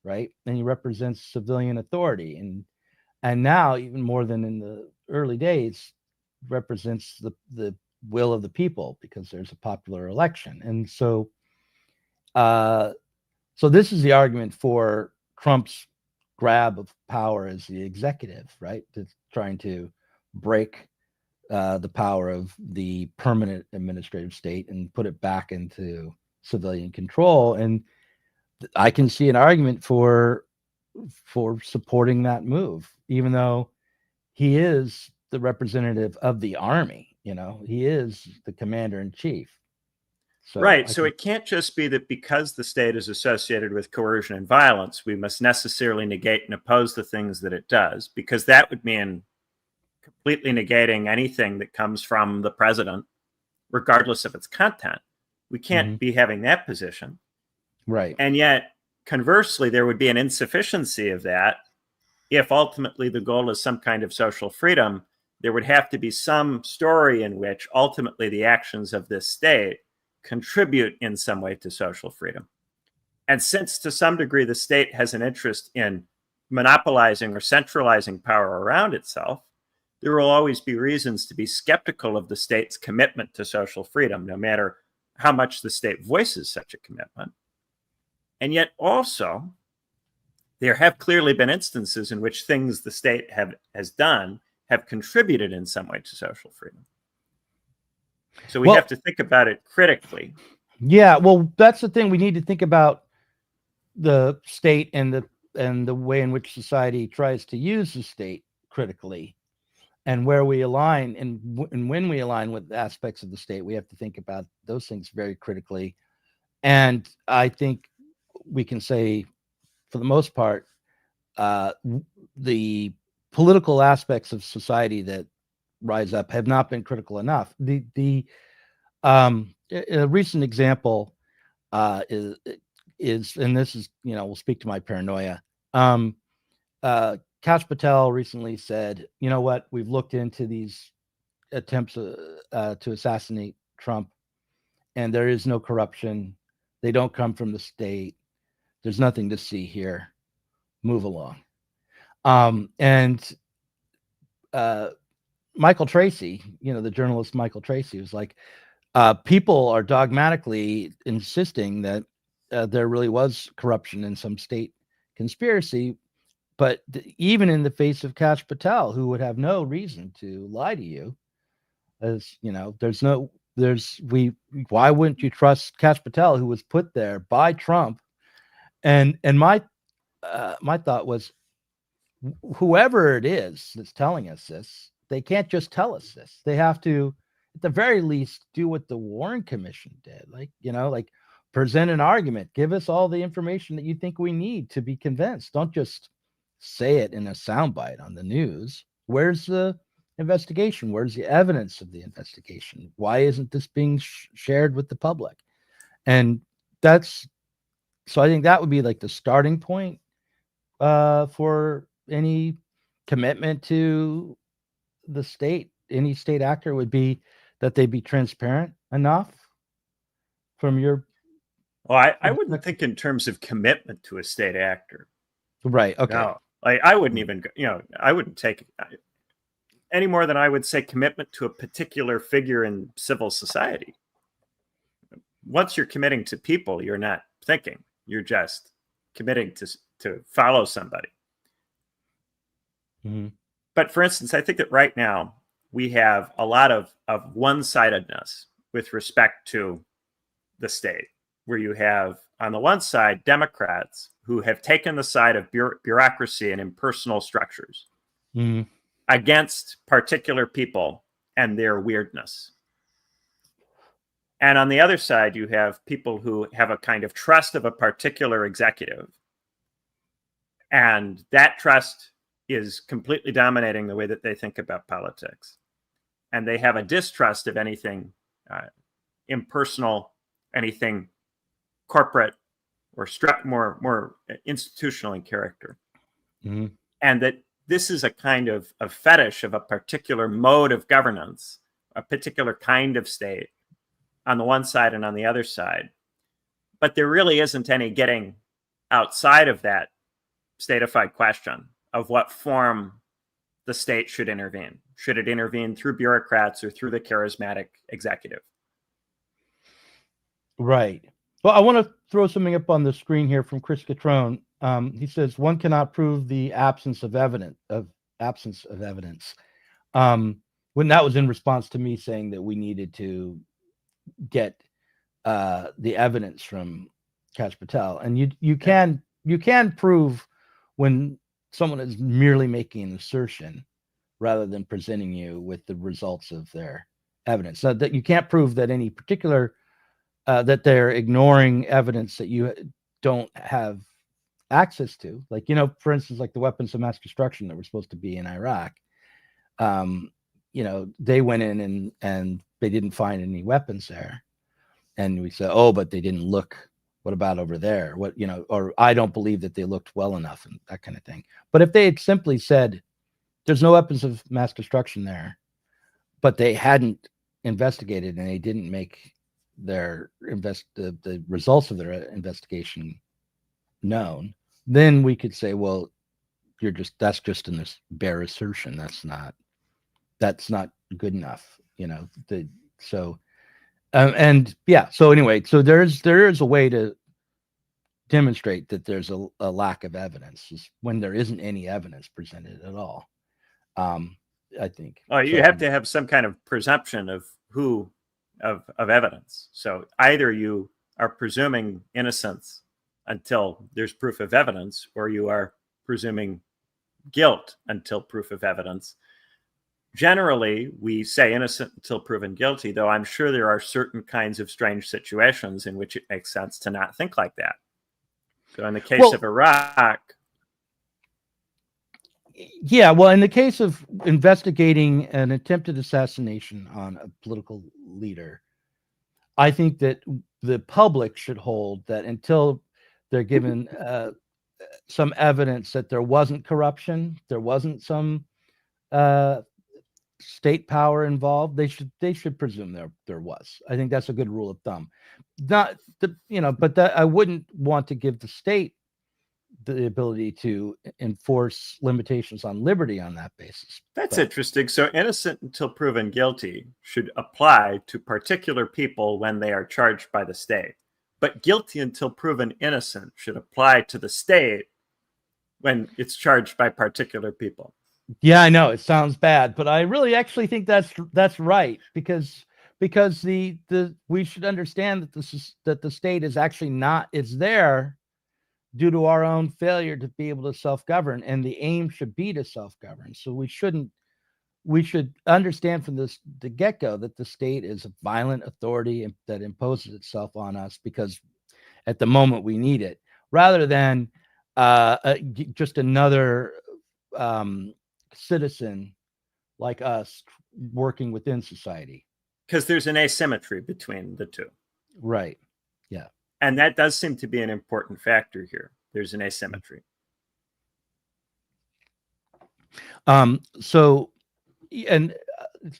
right, and he represents civilian authority, and now even more than in the early days, represents the will of the people because there's a popular election, and so this is the argument for Trump's grab of power as the executive, right, that's trying to break the power of the permanent administrative state and put it back into civilian control. And I can see an argument for supporting that move, even though he is the representative of the army. He is the commander in chief. So right. So it can't just be that because the state is associated with coercion and violence, we must necessarily negate and oppose the things that it does, because that would mean completely negating anything that comes from the president, regardless of its content. We can't be having that position. Right. And yet, conversely, there would be an insufficiency of that. If ultimately the goal is some kind of social freedom, there would have to be some story in which ultimately the actions of this state contribute in some way to social freedom. And since to some degree the state has an interest in monopolizing or centralizing power around itself, there will always be reasons to be skeptical of the state's commitment to social freedom, no matter how much the state voices such a commitment. And yet also, there have clearly been instances in which things the state has done have contributed in some way to social freedom. So we have to think about it critically. Yeah, well, that's the thing. We need to think about the state and the way in which society tries to use the state critically, and where we align and when we align with aspects of the state, we have to think about those things very critically. And I think we can say, for the most part, the political aspects of society that rise up have not been critical enough. A recent example is, and this is, will speak to my paranoia. Kash Patel recently said, you know what, we've looked into these attempts to assassinate Trump, and there is no corruption. They don't come from the state. There's nothing to see here. Move along. And Michael Tracy, the journalist Michael Tracy, was like, people are dogmatically insisting that there really was corruption in some state conspiracy. But even in the face of Kash Patel, who would have no reason to lie to you, as why wouldn't you trust Kash Patel, who was put there by Trump? And my thought was, whoever it is that's telling us this, they can't just tell us this. They have to, at the very least, do what the Warren Commission did. Like present an argument, give us all the information that you think we need to be convinced. Don't just say it in a soundbite on the news. Where's the investigation? Where's the evidence of the investigation? Why isn't this being shared with the public? And so I think that would be like the starting point for any commitment to the state. Any state actor would be that they be transparent enough from your. Well, I wouldn't think in terms of commitment to a state actor. Right. Okay. No, I wouldn't even, I wouldn't take any more than I would say commitment to a particular figure in civil society. Once you're committing to people, you're not thinking. You're just committing to follow somebody. Mm-hmm. But for instance, I think that right now we have a lot of one-sidedness with respect to the state, where you have, on the one side, Democrats who have taken the side of bureaucracy and impersonal structures against particular people and their weirdness. And on the other side, you have people who have a kind of trust of a particular executive. And that trust is completely dominating the way that they think about politics. And they have a distrust of anything impersonal, anything corporate, or more institutional in character. Mm-hmm. And that this is a kind of a fetish of a particular mode of governance, a particular kind of state on the one side and on the other side. But there really isn't any getting outside of that statified question of what form the state should intervene. Should it intervene through bureaucrats or through the charismatic executive? Right. Well, I want to throw something up on the screen here from Chris Catrone. He says one cannot prove the absence of evidence. When that was in response to me saying that we needed to get the evidence from Kash Patel, and you can prove when someone is merely making an assertion rather than presenting you with the results of their evidence. So that you can't prove that any particular that they're ignoring evidence that you don't have access to, like, for instance, like the weapons of mass destruction that were supposed to be in Iraq. They went in and they didn't find any weapons there, and we said, oh, but they didn't look. What about over there? Or I don't believe that they looked well enough, and that kind of thing. But if they had simply said there's no weapons of mass destruction there, but they hadn't investigated and they didn't make their the results of their investigation known, then we could say, well, that's just in this bare assertion. That's not good enough, so anyway, so there is a way to demonstrate that there's a lack of evidence is when there isn't any evidence presented at all. I think. Oh, you have to have some kind of presumption of evidence. So either you are presuming innocence until there's proof of evidence, or you are presuming guilt until proof of evidence. Generally, we say innocent until proven guilty, though I'm sure there are certain kinds of strange situations in which it makes sense to not think like that. So in the case of Iraq... Yeah, well, in the case of investigating an attempted assassination on a political leader, I think that the public should hold that until they're given some evidence that there wasn't corruption, there wasn't some state power involved, they should presume there was. I think that's a good rule of thumb. But that I wouldn't want to give the state the ability to enforce limitations on liberty on that basis. That's interesting. So innocent until proven guilty should apply to particular people when they are charged by the state. But guilty until proven innocent should apply to the state when it's charged by particular people. Yeah, I know it sounds bad, but I really actually think that's right, because we should understand that the state is actually is there due to our own failure to be able to self-govern, and the aim should be to self-govern. So we should understand from the get-go that the state is a violent authority that imposes itself on us because at the moment we need it, rather than just another citizen like us working within society. Because there's an asymmetry between the two. Right. Yeah. And that does seem to be an important factor here. There's an asymmetry. So, and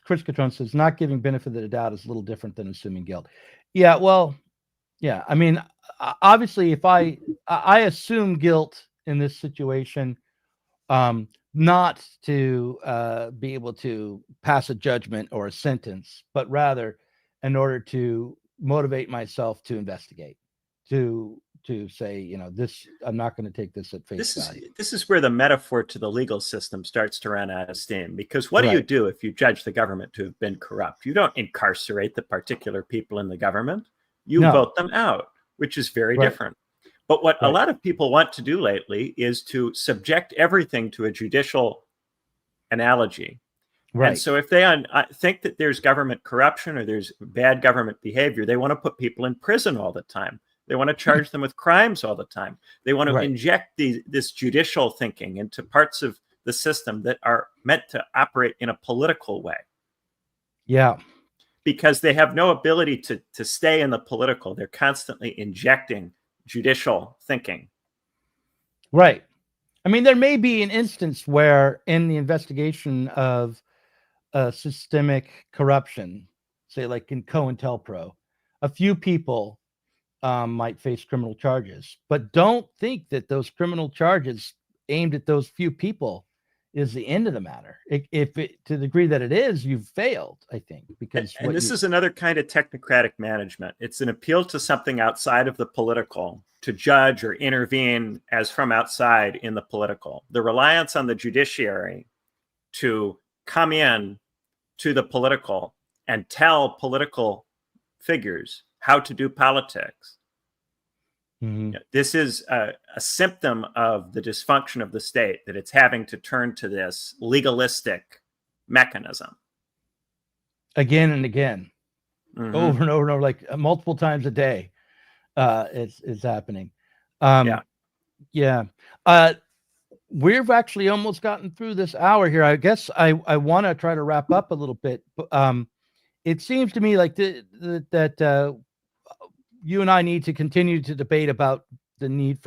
Chris Catrone says, not giving benefit of the doubt is a little different than assuming guilt. Yeah, well, yeah. I mean, obviously, if I assume guilt in this situation, not to be able to pass a judgment or a sentence, but rather in order to motivate myself to investigate, to say, this, I'm not going to take this at face value. This is where the metaphor to the legal system starts to run out of steam, because what do you do if you judge the government to have been corrupt? You don't incarcerate the particular people in the government. You vote them out, which is very different. But what a lot of people want to do lately is to subject everything to a judicial analogy. Right. And so if they think that there's government corruption or there's bad government behavior, they want to put people in prison all the time. They want to charge them with crimes all the time. They want to inject this judicial thinking into parts of the system that are meant to operate in a political way. Yeah. Because they have no ability to stay in the political. They're constantly injecting judicial thinking. Right. I mean, there may be an instance where in the investigation of systemic corruption, say like in COINTELPRO, a few people might face criminal charges, but don't think that those criminal charges aimed at those few people is the end of the matter. If it, to the degree that it is, you've failed, I think, because and this is another kind of technocratic management. It's an appeal to something outside of the political to judge or intervene as from outside in the political. The reliance on the judiciary to come in to the political and tell political figures how to do politics. Mm-hmm. This is a symptom of the dysfunction of the state, that it's having to turn to this legalistic mechanism. Again and again, Mm-hmm. over and over and over, like multiple times a day, it's happening. Yeah. We've actually almost gotten through this hour here. I guess I want to try to wrap up a little bit. It seems to me like that you and I need to continue to debate about the need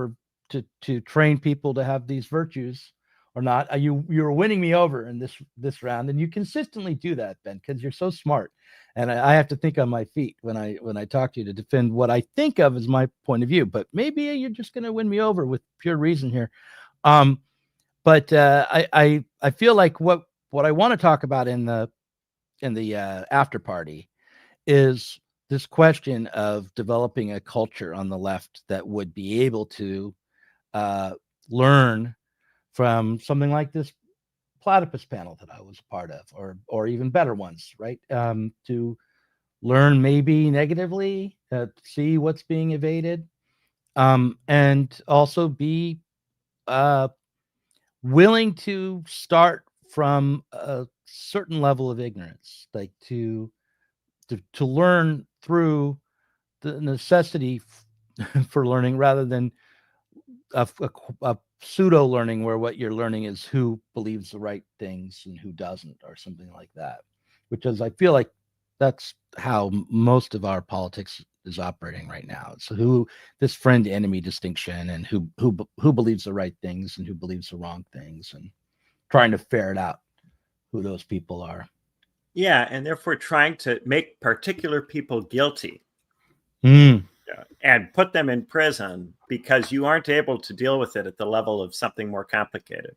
to train people to have these virtues or not. You're winning me over in this round, and you consistently do that, Ben, because you're so smart. And I have to think on my feet when I talk to you to defend what I think of as my point of view. But maybe you're just going to win me over with pure reason here. But I feel like what I want to talk about in the after party is this question of developing a culture on the left that would be able to learn from something like this platypus panel that I was a part of, or even better ones, right? To learn maybe negatively, see what's being evaded, and also be willing to start from a certain level of ignorance, like to learn through the necessity for learning rather than a pseudo learning where what you're learning is who believes the right things and who doesn't, or something like that, which is, I feel like that's how most of our politics is operating right now. So who, this friend enemy distinction, and who believes the right things and who believes the wrong things, and trying to ferret out who those people are. Yeah, and therefore trying to make particular people guilty and put them in prison because you aren't able to deal with it at the level of something more complicated.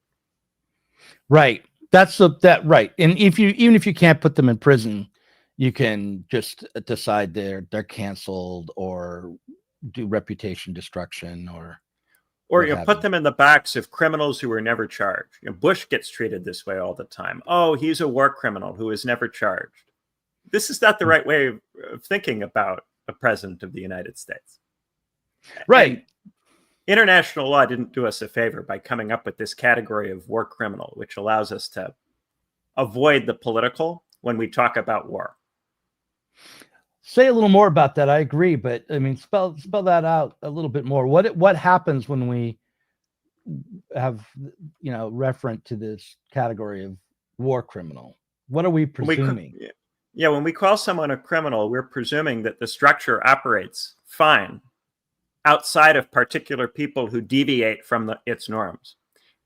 Right. Right. And even if you can't put them in prison, you can just decide they're canceled or do reputation destruction or you put them in the box of criminals who were never charged. Bush gets treated this way all the time. Oh, he's a war criminal who is never charged. This is not the right way of thinking about a president of the United States. Right. And international law didn't do us a favor by coming up with this category of war criminal, which allows us to avoid the political when we talk about war. Say a little more about that. I agree, but I mean, spell that out a little bit more. What happens when we have, referent to this category of war criminal? What are we presuming? When we call someone a criminal, we're presuming that the structure operates fine outside of particular people who deviate from its norms.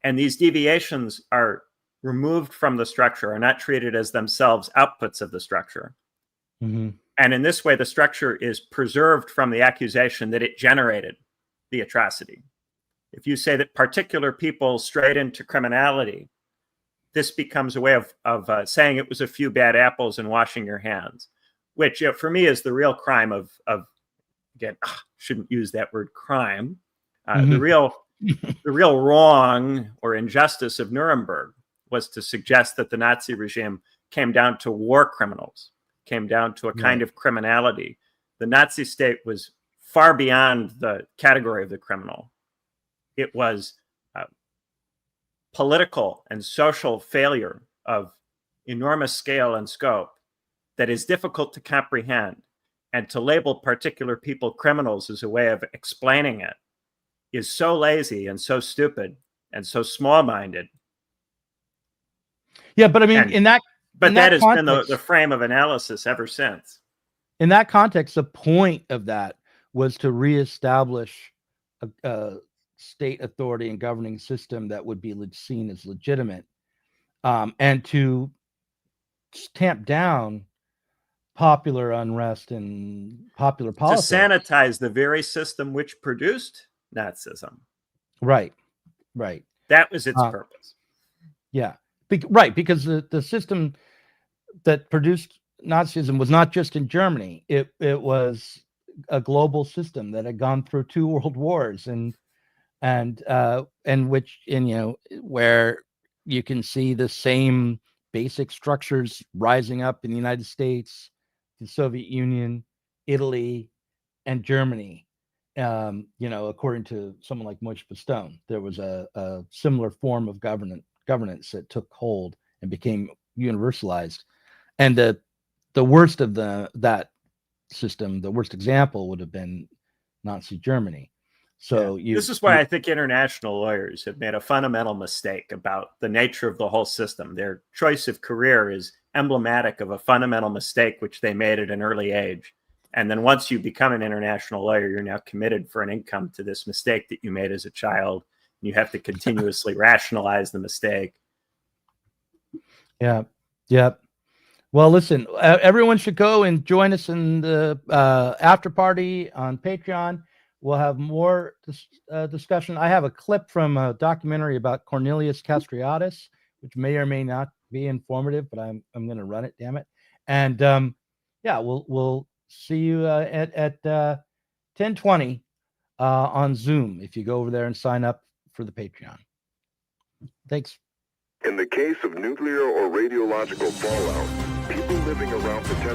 And these deviations are removed from the structure, are not treated as themselves outputs of the structure. Mm-hmm. And in this way, the structure is preserved from the accusation that it generated the atrocity. If you say that particular people strayed into criminality, this becomes a way of saying it was a few bad apples and washing your hands, which for me is the real crime of again, shouldn't use that word crime. The real wrong or injustice of Nuremberg was to suggest that the Nazi regime came down to war criminals, came down to a kind of criminality. The Nazi state was far beyond the category of the criminal. It was political and social failure of enormous scale and scope that is difficult to comprehend. And to label particular people criminals as a way of explaining it is so lazy and so stupid and so small-minded Yeah, but I mean, And- in that That has been context, the frame of analysis ever since. in that context, the point of that was to reestablish a state authority and governing system that would be seen as legitimate, and to tamp down popular unrest and popular politics. To sanitize the very system which produced Nazism. Right. That was its purpose. Yeah. Right, because the system that produced Nazism was not just in Germany. It was a global system that had gone through 2 world wars and where you can see the same basic structures rising up in the United States, the Soviet Union, Italy, and Germany. According to someone like Moishe Pistone, there was a similar form of governance that took hold and became universalized. And the worst of that system, the worst example would have been Nazi Germany. So this is why I think international lawyers have made a fundamental mistake about the nature of the whole system. Their choice of career is emblematic of a fundamental mistake which they made at an early age. And then once you become an international lawyer, you're now committed for an income to this mistake that you made as a child. You have to continuously rationalize the mistake. Yeah. Well, listen, everyone should go and join us in the after party on Patreon. We'll have more discussion. I have a clip from a documentary about Cornelius Castriatus, which may or may not be informative, but I'm going to run it. Damn it! And we'll see you at 10:20 on Zoom if you go over there and sign up for the Patreon. Thanks. In the case of nuclear or radiological fallout, people living around potential